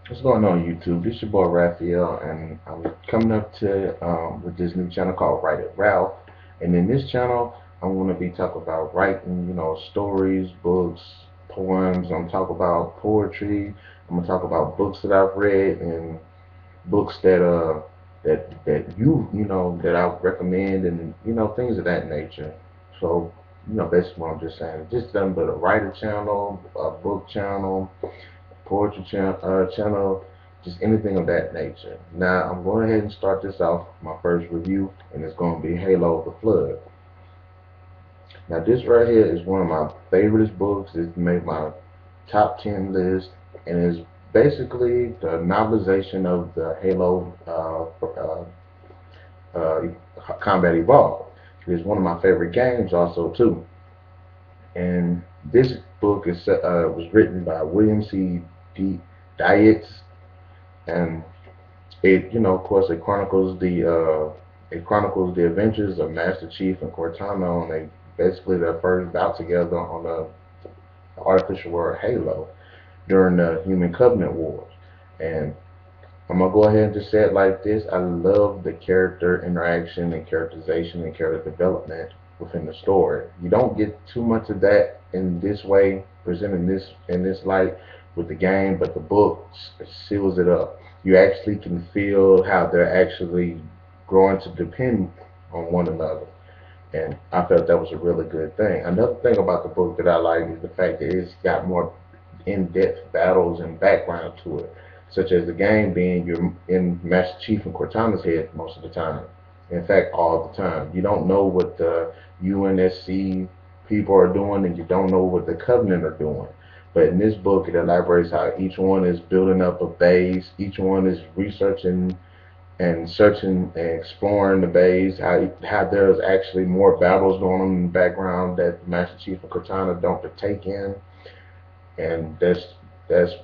What's going on YouTube? This your boy Raphael, and I'm coming up to with this new channel called Write It Ralph. And in this channel, I'm going to be talking about writing, stories, books, poems. I'm talking about poetry. I'm gonna talk about books that I've read and books that that I recommend, and things of that nature. So basically what I'm just saying. Just nothing but a writer channel, a book channel, channel, just anything of that nature. Now I'm going ahead and start this off my first review, and it's going to be Halo: The Flood. Now this right here is one of my favorite books. It's made my top 10 list, and is basically the novelization of the Halo Combat Evolved. It is one of my favorite games also too. And this book was written by William C. Dietz, and of course, it chronicles the adventures of Master Chief and Cortana on basically their first bout together on the artificial world Halo during the Human Covenant Wars. And I'm gonna go ahead and just say it like this: I love the character interaction and characterization and character development within the story. You don't get too much of that in this way, presenting this in this light with the game, but the book seals it up. You actually can feel how they're actually growing to depend on one another. And I felt that was a really good thing. Another thing about the book that I like is the fact that it's got more in-depth battles and background to it, such as the game being you're in Master Chief and Cortana's head most of the time. In fact, all the time. You don't know what the UNSC people are doing, and you don't know what the Covenant are doing. But in this book, it elaborates how each one is building up a base, each one is researching and searching and exploring the base, how there's actually more battles going on in the background that Master Chief and Cortana don't partake in, and that's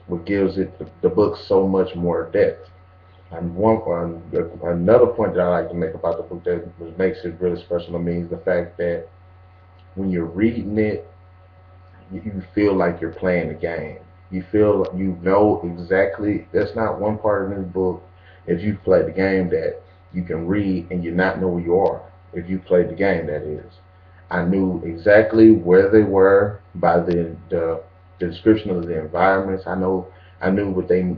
what gives the book so much more depth. And another point that I like to make about the book that makes it really special to me is the fact that when you're reading it, you feel like you're playing the game. You feel you know exactly. There's not one part in this book, if you play the game, that you can read and you not know where you are. If you played the game, that is. I knew exactly where they were by the description of the environments. I knew what they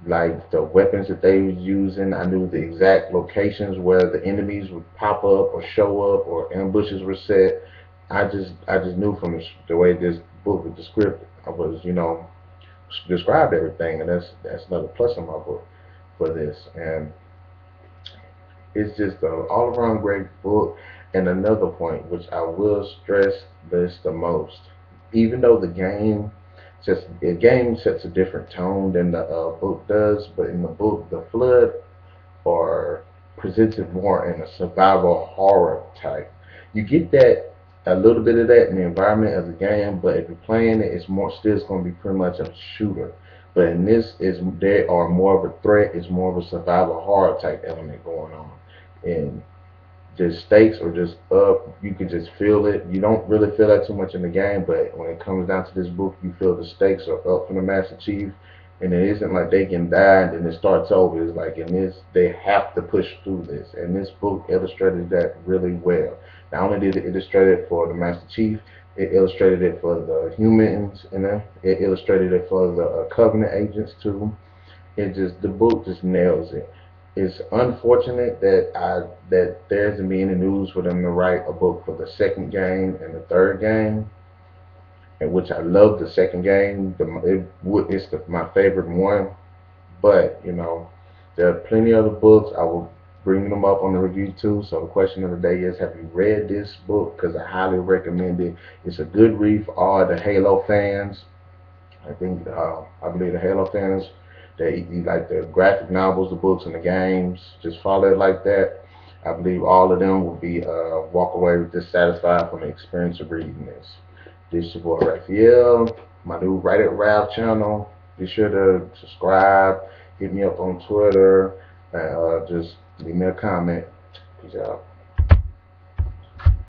like, the weapons that they was using. I knew the exact locations where the enemies would pop up or show up or ambushes were set. I just knew from the way this book was described, I was described everything, and that's another plus in my book for this. And it's just an all around great book. And another point, which I will stress this the most, even though the game sets a different tone than the book does, but in the book, the flood are presented more in a survival horror type. You get that a little bit of that in the environment of the game, but if you're playing it, it's more still it's going to be pretty much a shooter. But in this, is there are more of a threat. It's more of a survival horror type element going on, and the stakes are just up. You can just feel it. You don't really feel that too much in the game, but when it comes down to this book, you feel the stakes are up for the Master Chief, and it isn't like they can die and then it starts over. It's like in this, they have to push through this, and this book illustrated that really well. Not only did it illustrate it for the Master Chief, it illustrated it for the humans, and it illustrated it for the Covenant agents too. The book just nails it. It's unfortunate that there hasn't been any news for them to write a book for the second game and the third game, in which I love the second game. My favorite one, but there are plenty of other books. I will bring them up on the review too. So the question of the day is, have you read this book? Because I highly recommend it. It's a good read for all the Halo fans. I believe the Halo fans, they like the graphic novels, the books, and the games. Just follow it like that. I believe all of them will be walk away dissatisfied from the experience of reading this. This is your boy Raphael, my new Write It Ralph channel. Be sure to subscribe, hit me up on Twitter, and just leave me a comment. Peace out.